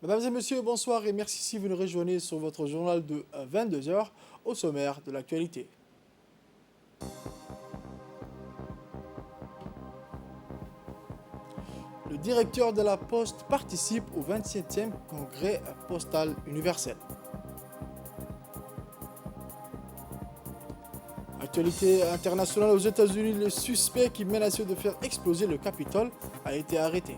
Mesdames et messieurs, bonsoir et merci si vous nous rejoignez sur votre journal de 22 heures au sommaire de l'actualité. Le directeur de la Poste participe au 27e congrès postal universel. Actualité internationale aux États-Unis, le suspect qui menaçait de faire exploser le Capitole a été arrêté.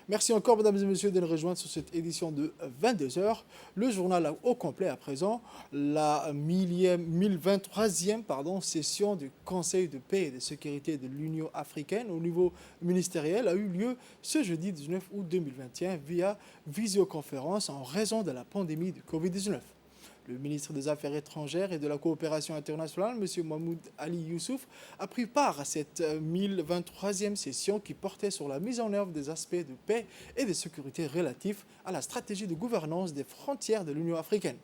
Merci encore, mesdames et messieurs, de nous rejoindre sur cette édition de 22 heures. Le journal au complet à présent, la 1023e session du Conseil de paix et de sécurité de l'Union africaine au niveau ministériel a eu lieu ce jeudi 19 août 2021 via visioconférence en raison de la pandémie de Covid-19. Le ministre des Affaires étrangères et de la coopération internationale, M. Mahmoud Ali Youssouf, a pris part à cette 1023e session qui portait sur la mise en œuvre des aspects de paix et de sécurité relatifs à la stratégie de gouvernance des frontières de l'Union africaine.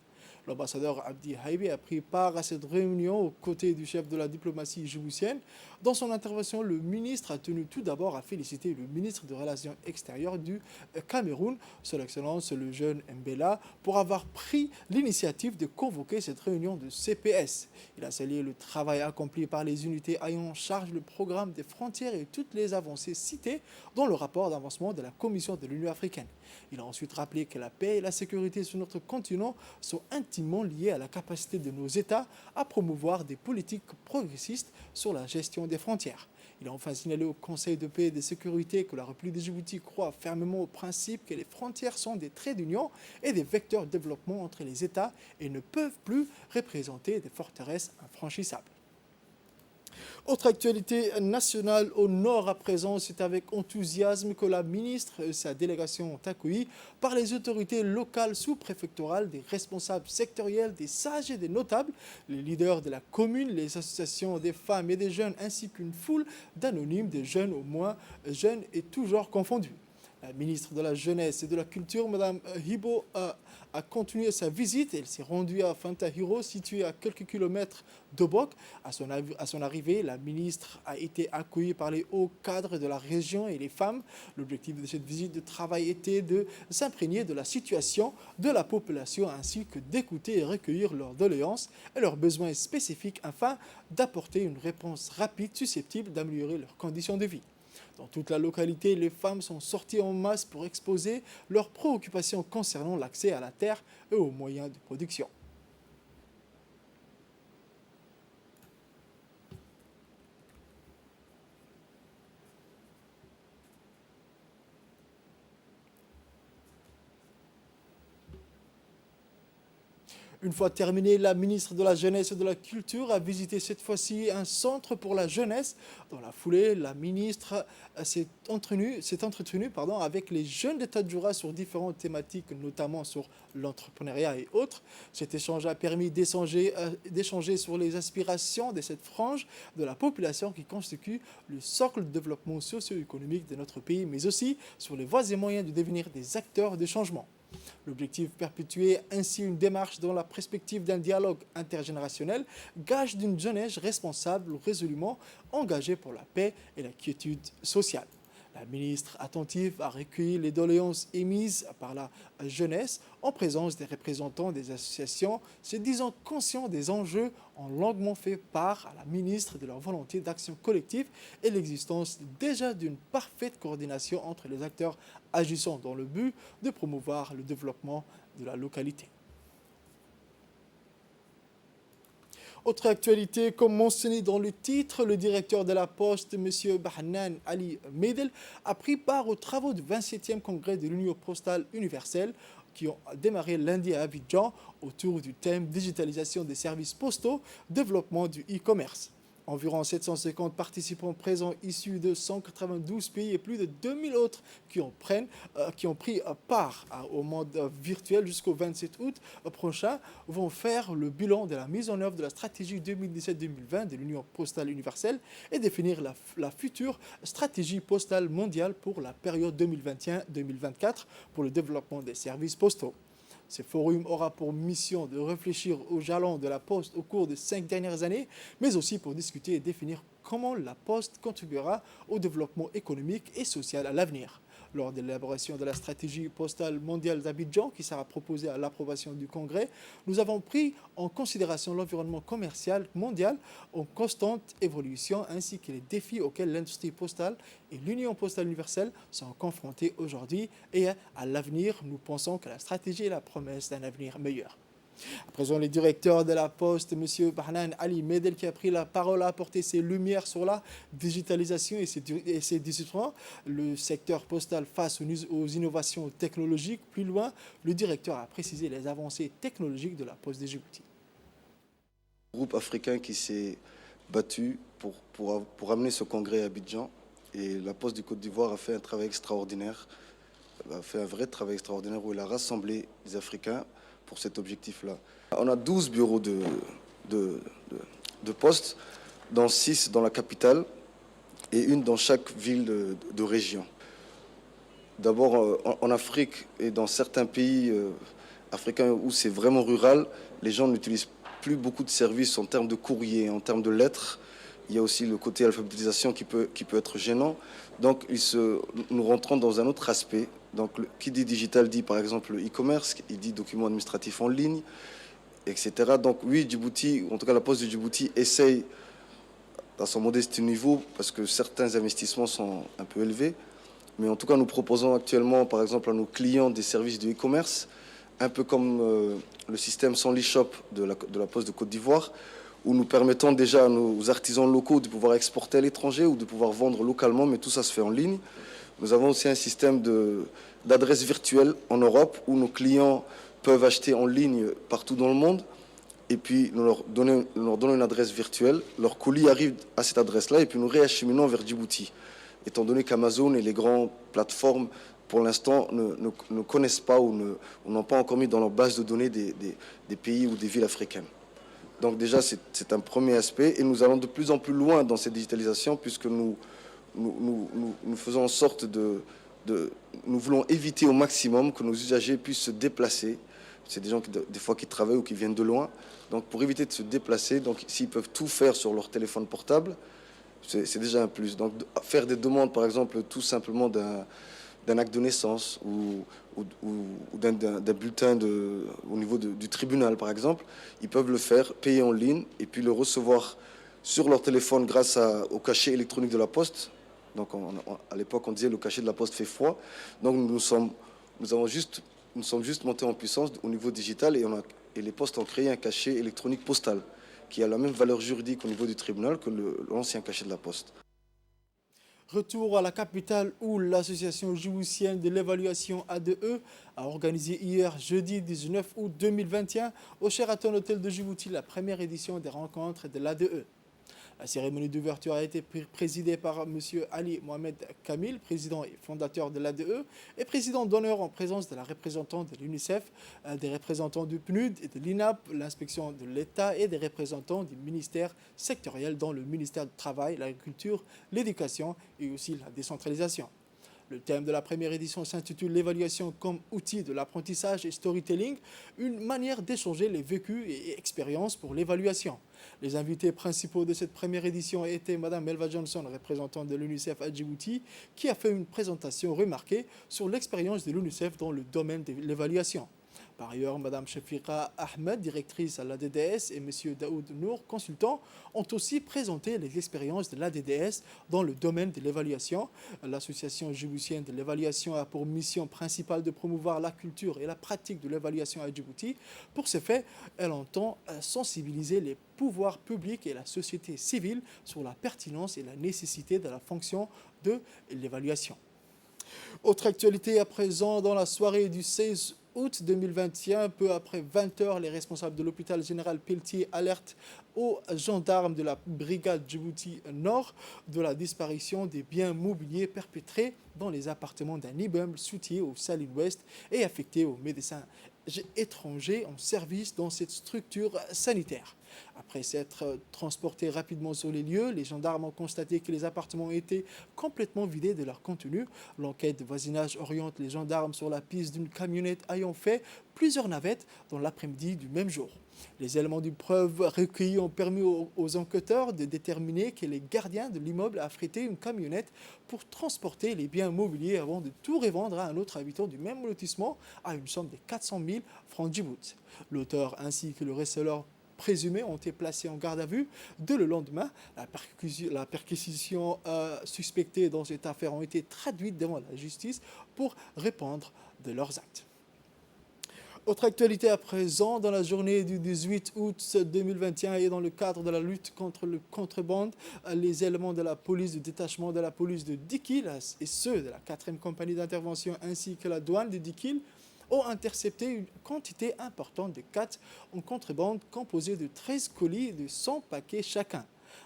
L'ambassadeur Abdi Haïbi a pris part à cette réunion aux côtés du chef de la diplomatie djiboutienne. Dans son intervention, le ministre a tenu tout d'abord à féliciter le ministre des Relations extérieures du Cameroun, Son Excellence le jeune Mbella, pour avoir pris l'initiative de convoquer cette réunion de CPS. Il a salué le travail accompli par les unités ayant en charge le programme des frontières et toutes les avancées citées dans le rapport d'avancement de la Commission de l'Union africaine. Il a ensuite rappelé que la paix et la sécurité sur notre continent sont intimement liées à la capacité de nos États à promouvoir des politiques progressistes sur la gestion des frontières. Il a enfin signalé au Conseil de paix et de sécurité que la République de Djibouti croit fermement au principe que les frontières sont des traits d'union et des vecteurs de développement entre les États et ne peuvent plus représenter des forteresses infranchissables. Autre actualité nationale au nord à présent, c'est avec enthousiasme que la ministre et sa délégation ont accueilli par les autorités locales sous-préfectorales, des responsables sectoriels, des sages et des notables, les leaders de la commune, les associations des femmes et des jeunes, ainsi qu'une foule d'anonymes, des jeunes au moins jeunes et toujours confondus. La ministre de la Jeunesse et de la Culture, Mme Hibo, a continué sa visite. Elle s'est rendue à Fantahiro, située à quelques kilomètres d'Obok. À son arrivée, la ministre a été accueillie par les hauts cadres de la région et les femmes. L'objectif de cette visite de travail était de s'imprégner de la situation de la population ainsi que d'écouter et recueillir leurs doléances et leurs besoins spécifiques afin d'apporter une réponse rapide susceptible d'améliorer leurs conditions de vie. Dans toute la localité, les femmes sont sorties en masse pour exposer leurs préoccupations concernant l'accès à la terre et aux moyens de production. Une fois terminée, la ministre de la Jeunesse et de la Culture a visité cette fois-ci un centre pour la jeunesse. Dans la foulée, la ministre s'est entretenue avec les jeunes de Tadjoura sur différentes thématiques, notamment sur l'entrepreneuriat et autres. Cet échange a permis d'échanger sur les aspirations de cette frange de la population qui constitue le socle de développement socio-économique de notre pays, mais aussi sur les voies et moyens de devenir des acteurs de changement. L'objectif perpétuer ainsi une démarche dans la perspective d'un dialogue intergénérationnel, gage d'une jeunesse responsable résolument engagée pour la paix et la quiétude sociale. La ministre attentive a recueilli les doléances émises par la jeunesse en présence des représentants des associations, se disant conscients des enjeux, ont longuement fait part à la ministre de leur volonté d'action collective et l'existence déjà d'une parfaite coordination entre les acteurs agissant dans le but de promouvoir le développement de la localité. Autre actualité, comme mentionné dans le titre, le directeur de la Poste, M. Bahnan Ali Medel, a pris part aux travaux du 27e congrès de l'Union postale universelle qui ont démarré lundi à Abidjan autour du thème digitalisation des services postaux, développement du e-commerce. Environ 750 participants présents issus de 192 pays et plus de 2000 autres qui ont pris part au monde virtuel jusqu'au 27 août prochain vont faire le bilan de la mise en œuvre de la stratégie 2017-2020 de l'Union postale universelle et définir la future stratégie postale mondiale pour la période 2021-2024 pour le développement des services postaux. Ce forum aura pour mission de réfléchir aux jalons de la Poste au cours des 5 dernières années, mais aussi pour discuter et définir comment la Poste contribuera au développement économique et social à l'avenir. Lors de l'élaboration de la stratégie postale mondiale d'Abidjan, qui sera proposée à l'approbation du Congrès, nous avons pris en considération l'environnement commercial mondial en constante évolution, ainsi que les défis auxquels l'industrie postale et l'Union postale universelle sont confrontés aujourd'hui. Et à l'avenir, nous pensons que la stratégie est la promesse d'un avenir meilleur. À présent, le directeur de la Poste, M. Bahnan Ali Medel, qui a pris la parole, a apporté ses lumières sur la digitalisation et ses décisions. Le secteur postal face aux innovations technologiques. Plus loin, le directeur a précisé les avancées technologiques de la Poste de Djibouti. Groupe africain qui s'est battu pour amener ce congrès à Abidjan. Et la Poste du Côte d'Ivoire a fait un travail extraordinaire, a fait un vrai travail extraordinaire où elle a rassemblé les Africains pour cet objectif-là. On a 12 bureaux de poste, dans 6 dans la capitale et une dans chaque ville de région. D'abord, en Afrique et dans certains pays africains où c'est vraiment rural, les gens n'utilisent plus beaucoup de services en termes de courrier, en termes de lettres. Il y a aussi le côté alphabétisation qui peut être gênant. Donc, nous rentrons dans un autre aspect. Donc, qui dit digital dit par exemple e-commerce, il dit documents administratifs en ligne, etc. Donc, oui, Djibouti, en tout cas la Poste de Djibouti, essaye à son modeste niveau, parce que certains investissements sont un peu élevés. Mais en tout cas, nous proposons actuellement, par exemple, à nos clients des services de e-commerce, un peu comme le système Sanli Shop de la Poste de Côte d'Ivoire, où nous permettons déjà à nos artisans locaux de pouvoir exporter à l'étranger ou de pouvoir vendre localement, mais tout ça se fait en ligne. Nous avons aussi un système d'adresses virtuelles en Europe, où nos clients peuvent acheter en ligne partout dans le monde, et puis nous leur donnons une adresse virtuelle, leur colis arrive à cette adresse-là, et puis nous réacheminons vers Djibouti. Étant donné qu'Amazon et les grandes plateformes, pour l'instant, ne connaissent pas ou n'ont pas encore mis dans leur base de données des pays ou des villes africaines. Donc déjà, c'est un premier aspect, et nous allons de plus en plus loin dans cette digitalisation, puisque nous faisons en sorte nous voulons éviter au maximum que nos usagers puissent se déplacer. C'est des gens des fois qui travaillent ou qui viennent de loin. Donc pour éviter de se déplacer, donc s'ils peuvent tout faire sur leur téléphone portable, c'est déjà un plus. Donc faire des demandes, par exemple, tout simplement d'un acte de naissance ou d'un bulletin au niveau du tribunal, par exemple, ils peuvent le faire, payer en ligne et puis le recevoir sur leur téléphone grâce au cachet électronique de la Poste. Donc à l'époque, on disait le cachet de la Poste fait foi. Donc nous sommes juste montés en puissance au niveau digital, et les postes ont créé un cachet électronique postal qui a la même valeur juridique au niveau du tribunal que l'ancien cachet de la Poste. Retour à la capitale où l'association djiboutienne de l'évaluation ADE a organisé hier, jeudi 19 août 2021, au Sheraton Hotel de Djibouti, la première édition des rencontres de l'ADE. La cérémonie d'ouverture a été présidée par M. Ali Mohamed Kamil, président et fondateur de l'ADE, et président d'honneur en présence de la représentante de l'UNICEF, des représentants du PNUD et de l'INAP, l'inspection de l'État, et des représentants du ministère sectoriel, dont le ministère du Travail, l'Agriculture, l'Éducation et aussi la décentralisation. Le thème de la première édition s'intitule « L'évaluation comme outil de l'apprentissage et storytelling, une manière d'échanger les vécus et expériences pour l'évaluation ». Les invités principaux de cette première édition étaient Mme Melva Johnson, représentante de l'UNICEF à Djibouti, qui a fait une présentation remarquée sur l'expérience de l'UNICEF dans le domaine de l'évaluation. Par ailleurs, Mme Shafika Ahmed, directrice à l'ADDS, et M. Daoud Nour, consultant, ont aussi présenté les expériences de l'ADDS dans le domaine de l'évaluation. L'Association djiboutienne de l'évaluation a pour mission principale de promouvoir la culture et la pratique de l'évaluation à Djibouti. Pour ce fait, elle entend sensibiliser les pouvoirs publics et la société civile sur la pertinence et la nécessité de la fonction de l'évaluation. Autre actualité à présent, dans la soirée du 16 août 2021, peu après 20 heures, les responsables de l'hôpital général Pelletier alertent aux gendarmes de la brigade Djibouti Nord de la disparition des biens mobiliers perpétrés dans les appartements d'un immeuble situé au Saline Ouest et affecté aux médecins étrangers en service dans cette structure sanitaire. Après s'être transportés rapidement sur les lieux, les gendarmes ont constaté que les appartements étaient complètement vidés de leur contenu. L'enquête de voisinage oriente les gendarmes sur la piste d'une camionnette ayant fait plusieurs navettes dans l'après-midi du même jour. Les éléments de preuve recueillis ont permis aux enquêteurs de déterminer que les gardiens de l'immeuble affrétaient une camionnette pour transporter les biens mobiliers avant de tout revendre à un autre habitant du même lotissement à une somme de 400 000 francs Djibouti. L'auteur ainsi que le receleur présumés ont été placés en garde à vue. Dès le lendemain, la perquisition suspectée dans cette affaire ont été traduites devant la justice pour répondre de leurs actes. Autre actualité à présent, dans la journée du 18 août 2021 et dans le cadre de la lutte contre le contrebande, les éléments de la police, du détachement de la police de Dikil et ceux de la 4e compagnie d'intervention ainsi que la douane de Dikil ont intercepté une quantité importante de khat en contrebande composée de 13 colis de 100 paquets chacun.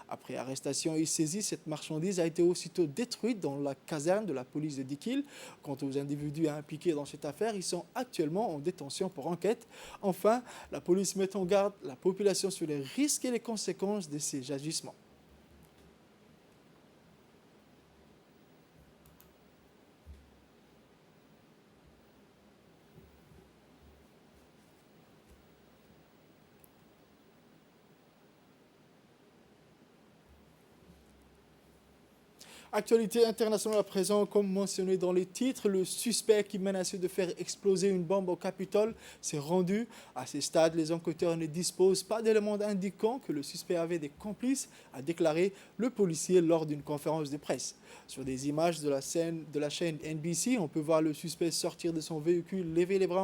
Après arrestation et saisie, cette marchandise a été aussitôt détruite dans la caserne de la police de Dikil. Quant aux individus impliqués dans cette affaire, ils sont actuellement en détention pour enquête. Enfin, la police met en garde la population sur les risques et les conséquences de ces agissements. Actualité internationale à présent, comme mentionné dans les titres, le suspect qui menaçait de faire exploser une bombe au Capitole s'est rendu. À ce stade, les enquêteurs ne disposent pas d'éléments indiquant que le suspect avait des complices, a déclaré le policier lors d'une conférence de presse. Sur des images de la chaîne NBC, on peut voir le suspect sortir de son véhicule, lever les bras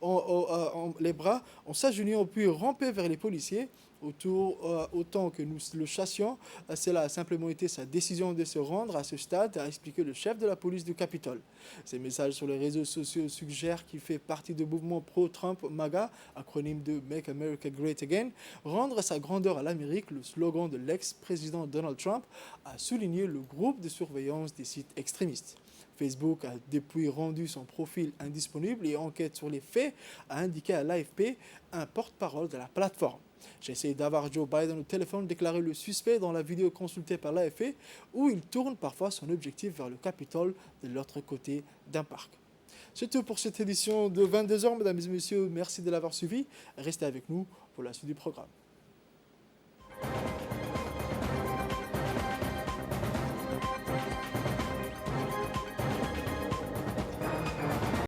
en s'agenouillant puis ramper vers les policiers. Autant que nous le chassions, cela a simplement été sa décision de se rendre à ce stade, a expliqué le chef de la police du Capitole. Ces messages sur les réseaux sociaux suggèrent qu'il fait partie du mouvement pro-Trump MAGA, acronyme de Make America Great Again. Rendre sa grandeur à l'Amérique, le slogan de l'ex-président Donald Trump, a souligné le groupe de surveillance des sites extrémistes. Facebook a depuis rendu son profil indisponible et enquête sur les faits, a indiqué à l'AFP un porte-parole de la plateforme. J'ai essayé d'avoir Joe Biden au téléphone, déclaré le suspect dans la vidéo consultée par l'AFP, où il tourne parfois son objectif vers le Capitole de l'autre côté d'un parc. C'est tout pour cette édition de 22h, mesdames et messieurs. Merci de l'avoir suivi. Restez avec nous pour la suite du programme.